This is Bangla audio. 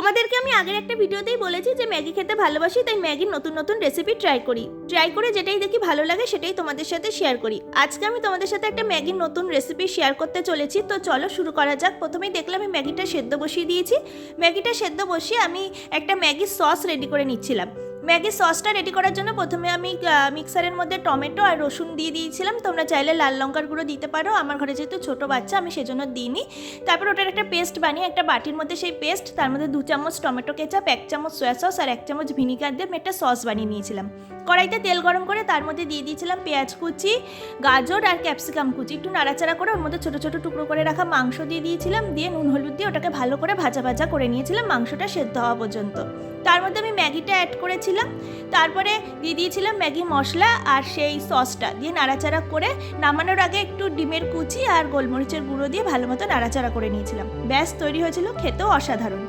তোমাদেরকে আমি আগের একটা ভিডিওতেই বলেছি যে ম্যাগি খেতে ভালোবাসি, তাই ম্যাগির নতুন নতুন রেসিপি ট্রাই করে যেটাই দেখি ভালো লাগে সেটাই তোমাদের সাথে শেয়ার করি। আজকে আমি তোমাদের সাথে একটা ম্যাগির নতুন রেসিপি শেয়ার করতে চলেছি। তো চলো শুরু করা যাক। প্রথমেই দেখলাম আমি ম্যাগিটা সেদ্ধ বসিয়ে দিয়েছি। ম্যাগিটা সেদ্ধ বসিয়ে আমি একটা ম্যাগির সস রেডি করে নিচ্ছিলাম। ম্যাগির সসটা রেডি করার জন্য প্রথমে আমি মিক্সারের মধ্যে টমেটো আর রসুন দিয়ে দিয়েছিলাম। তোমরা চাইলে লাল লঙ্কার গুঁড়ো দিতে পারো, আমার ঘরে যেহেতু ছোটো বাচ্চা আমি সেজন্য দিইনি। তারপর ওটার একটা পেস্ট বানিয়ে একটা বাটির মধ্যে সেই পেস্ট, তার মধ্যে 2 চামচ টমেটো কেচাপ, 1 চামচ সয়া সস আর 1 চামচ ভিনিগার দিয়ে আমি একটা সস বানিয়ে নিয়েছিলাম। কড়াইতে তেল গরম করে তার মধ্যে দিয়ে দিয়েছিলাম পেঁয়াজ কুচি, গাজর আর ক্যাপসিকাম কুচি। একটু নাড়াচাড়া করে ওর মধ্যে ছোটো ছোটো টুকরো করে রাখা মাংস দিয়ে দিয়েছিলাম। দিয়ে নুন হলুদ দিয়ে ওটাকে ভালো করে ভাজা ভাজা করে নিয়েছিলাম মাংসটা সেদ্ধ হওয়া পর্যন্ত। তার মধ্যে আমি ম্যাগিটা অ্যাড করেছিলাম। তারপরে দিয়ে দিয়েছিলাম ম্যাগি মশলা আর সেই সসটা দিয়ে নাড়াচাড়া করে নামানোর আগে একটু ডিমের কুচি আর গোলমরিচের গুঁড়ো দিয়ে ভালো মতো নাড়াচাড়া করে নিয়েছিলাম। ব্যাস তৈরি হয়েছিল, খেতেও অসাধারণ।